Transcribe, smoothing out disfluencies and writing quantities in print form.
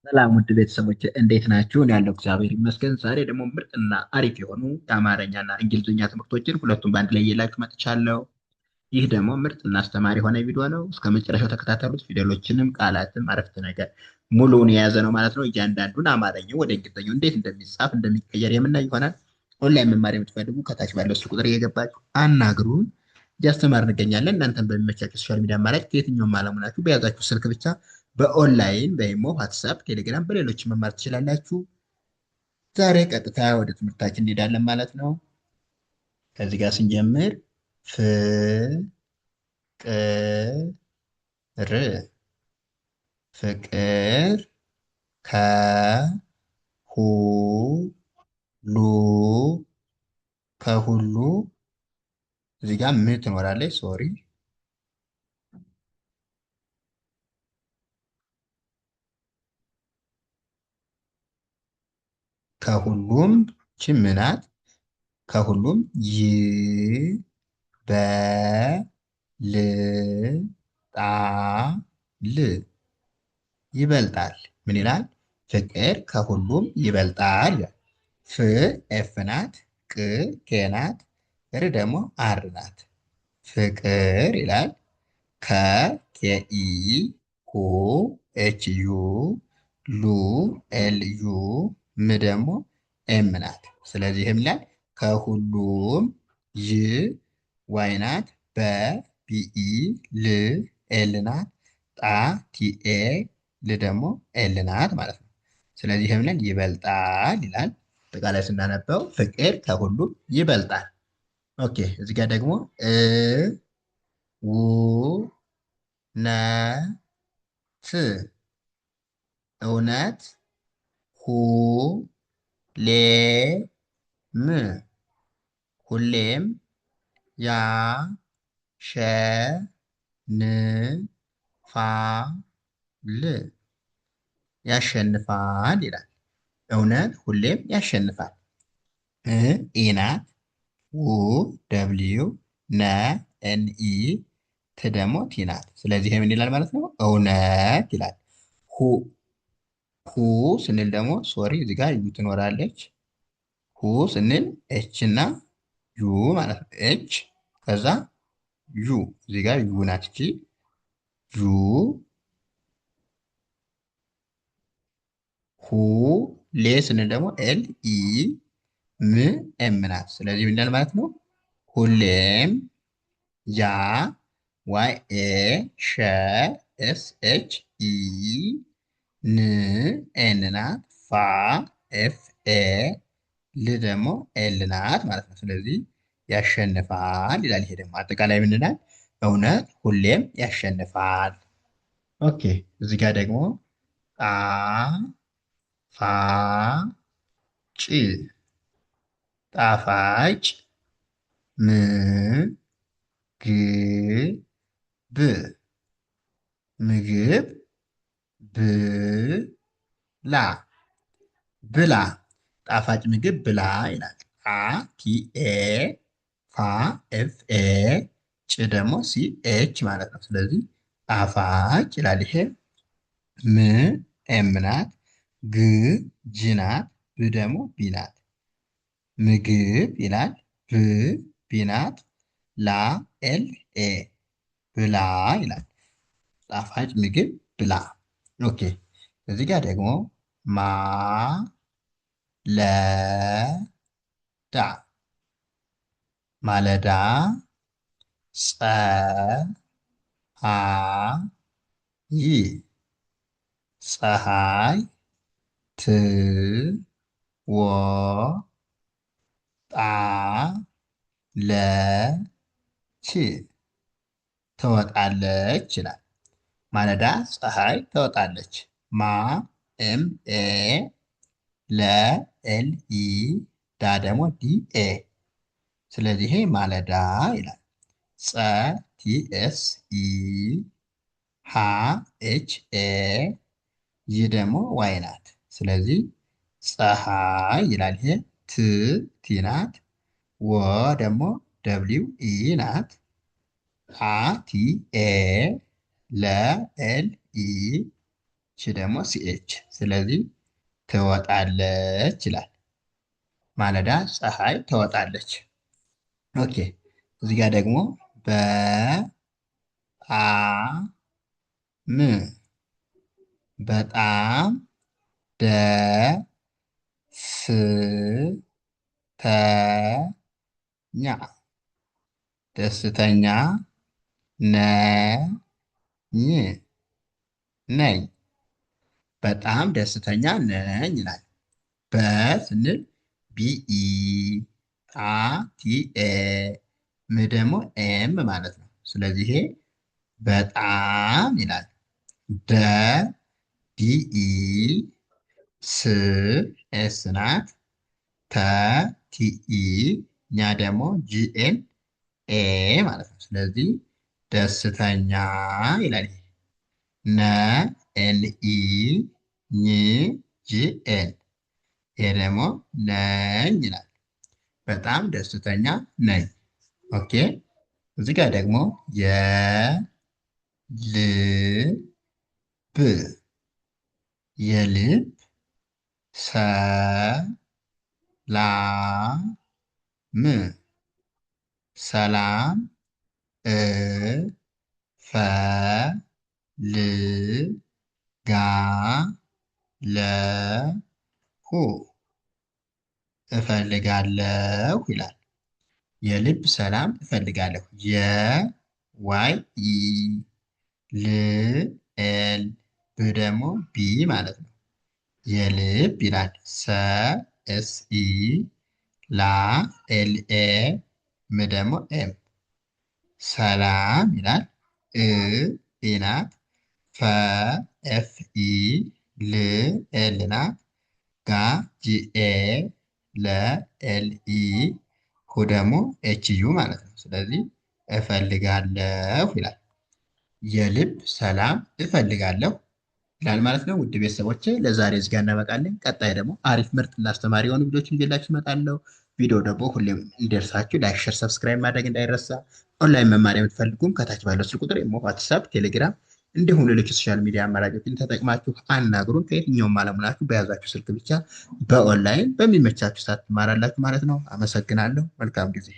ሰላም ውድ ቤተሰቦች እንዴት ናችሁ? እኔ ያለው እግዚአብሔር ይመስገን። ዛሬ ደግሞ ምርጥና አሪፍ የሆኑ የአማርኛና እንግሊዝኛ ትምህርቶችን ሁለቱም በአንድ ላይ እየላችሁ መጥቻለሁ። ይህ ደግሞ ምርጥና አስተማሪ የሆነ ቪዲዮ ነው። እስከ መጨረሻው ተከታተሉት። ፊደሎችንም፣ ቃላትም፣ አረፍተ ነገር ሙሉውን የያዘ ነው ማለት ነው። እያንዳንዱን አማርኛው ወደ እንግሊዝኛው እንዴት እንደሚጻፍ እንደሚቀየር የምናይ ይሆናል። ኦንላይን መማር የምትፈልጉ ከታች ባለው ስልክ ቁጥር እየገባችሁ አናግሩን። እያስተማር እንገኛለን። እናንተም በሚመቻችሁ ሶሻል ሚዲያ አማራጭ ከየትኛውም ዓለም ሆናችሁ በያዛችሁ ስልክ ብቻ በኦንላይን በኢሞ፣ ዋትሳፕ፣ ቴሌግራም በሌሎች መማር ትችላላችሁ። ዛሬ ቀጥታ ወደ ትምህርታችን እንሄዳለን ማለት ነው። ከዚህ ጋር ስንጀምር ፍቅር ፍቅር ከሁሉ ከሁሉ እዚህ ጋር ምን ትኖራለች? ሶሪ ከሁሉም ች ምናት ከሁሉም ይበልጣል ይበልጣል። ምን ይላል? ፍቅር ከሁሉም ይበልጣል ይላል። ፍ ኤፍ ናት፣ ቅ ኬ ናት፣ ር ደግሞ አር ናት። ፍቅር ይላል። ከ ኬ ኢ፣ ኩ ኤች ዩ፣ ሉ ኤል ዩ፣ ም ደግሞ ኤም ናት። ስለዚህም ላይ ከሁሉም ይ ዋይ ናት፣ በ ቢኢ፣ ል ኤል ናት፣ ጣ ቲኤ፣ ል ደግሞ ኤል ናት ማለት ነው። ስለዚህም ላይ ይበልጣል ይላል። አጠቃላይ ስናነበው ፍቅር ከሁሉም ይበልጣል። ኦኬ እዚህ ጋር ደግሞ ው ነ ት እውነት ሁ ሌ ም ሁሌም ያ ሸ ን ፋ ል ያሸንፋል ይላል። እውነት ሁሌም ያሸንፋል። ኢናት ው ደብሊው ነ ኤንኢ ት ደግሞ ቲ ናት። ስለዚህ ምን ይላል ማለት ነው? እውነት ይላል። ሁ ሁ ስንል ደግሞ ሶሪ እዚህ ጋር ዩ ትኖራለች። ሁ ስንል ኤች እና ዩ ማለት ነው። ኤች ከዛ ዩ እዚህ ጋር ዩ ናት እቺ ዩ ሁ ሌ ስንል ደግሞ ኤል ኢ ም ኤም ናት። ስለዚህ ምን ይላል ማለት ነው? ሁሌም ያ ዋይ ኤ ሸ ኤስ ኤች ኢ ን ኤን ናት። ፋ ኤፍ ኤ ል ደግሞ ኤል ናት ማለት ነው። ስለዚህ ያሸንፋል ይላል። ይሄ ደግሞ አጠቃላይ ምን ይላል? እውነት ሁሌም ያሸንፋል። ኦኬ እዚህ ጋር ደግሞ ጣ ፋ ጭ ጣፋጭ ም ግ ብ ምግብ ብ ላ ብላ ጣፋጭ ምግብ ብላ ይላል። አ ቲ ኤ ፋ ኤፍ ኤ ጭ ደግሞ ሲ ኤች ማለት ነው። ስለዚህ ጣፋጭ ይላል። ይሄ ም ኤም ናት፣ ግ ጅ ናት፣ ብ ደግሞ ቢ ናት። ምግብ ይላል። ብ ቢ ናት፣ ላ ኤል ኤ ብላ ይላል። ጣፋጭ ምግብ ብላ። ኦኬ እዚህ ጋር ደግሞ ማ ለ ዳ ማለዳ ፀ አ ይ ፀሐይ ት ወ ጣ ለ ች ትወጣለች ይላል። ማለዳ ፀሐይ ትወጣለች። ማ ኤም ኤ ለ ኤል ኢ ዳ ደግሞ ዲ ኤ ስለዚህ ይሄ ማለዳ ይላል። ፀ ቲ ኤስ ኢ ሃ ኤች ኤ ይ ደግሞ ዋይ ናት። ስለዚህ ፀሐይ ይላል። ይሄ ት ቲ ናት። ወ ደግሞ ደብሊው ኢ ናት። አ ቲ ኤ ለ ኤል ኢ ች ደግሞ ሲኤች። ስለዚህ ትወጣለች ይላል። ማለዳ ፀሐይ ትወጣለች። ኦኬ እዚህ ጋር ደግሞ በጣም በጣም ደስተኛ ደስተኛ ነኝ ነኝ በጣም ደስተኛ ነኝ ይላል። በስንል ቢኢ ጣ ቲኤ ም ደግሞ ኤም ማለት ነው። ስለዚህ ይሄ በጣም ይላል። ደ ዲኢ ስ ኤስ ናት። ተ ቲኢ ኛ ደግሞ ጂኤን ኤ ማለት ነው። ስለዚህ ደስተኛ ይላል። ነ ኤንኢ ኝ ጂኤን ይሄ ደግሞ ነኝ ይላል። በጣም ደስተኛ ነኝ። ኦኬ እዚህ ጋር ደግሞ የልብ የልብ ሰላም ሰላም እፈልጋለሁ ይላል። የልብ ሰላም እፈልጋለሁ። የዋይ ኢ ል ኤል ብ ደግሞ ቢ ማለት ነው። የልብ ይላል። ሰ ኤስ ኢ ላ ኤል ኤ ም ደግሞ ኤም ሰላም ይላል። ኢ ናት። ፈ ኤፍ ኢ ል ኤል ናት። ጋ ጂኤ ለኤልኢ ሁ ደግሞ ኤችዩ ማለት ነው። ስለዚህ እፈልጋለሁ ይላል። የልብ ሰላም እፈልጋለሁ ይላል ማለት ነው። ውድ ቤተሰቦቼ ለዛሬ እዚህ ጋር እናበቃለን። ቀጣይ ደግሞ አሪፍ ምርጥ እና አስተማሪ የሆኑ ቪዲዮችን ይዤላችሁ እመጣለሁ። ቪዲዮ ደግሞ ሁሌም እንዲደርሳችሁ ላይክ፣ ሸር፣ ሰብስክራይብ ማድረግ እንዳይረሳ። ኦንላይን መማሪያ የምትፈልጉም ከታች ባለው ስልክ ቁጥር ኢሞ፣ ዋትሳፕ፣ ቴሌግራም እንዲሁም ሌሎች የሶሻል ሚዲያ አማራጮችን ተጠቅማችሁ አናግሩን። ከየትኛውም ዓለም ሆናችሁ በያዛችሁ ስልክ ብቻ በኦንላይን በሚመቻችሁ ሰዓት ትማራላችሁ ማለት ነው። አመሰግናለሁ። መልካም ጊዜ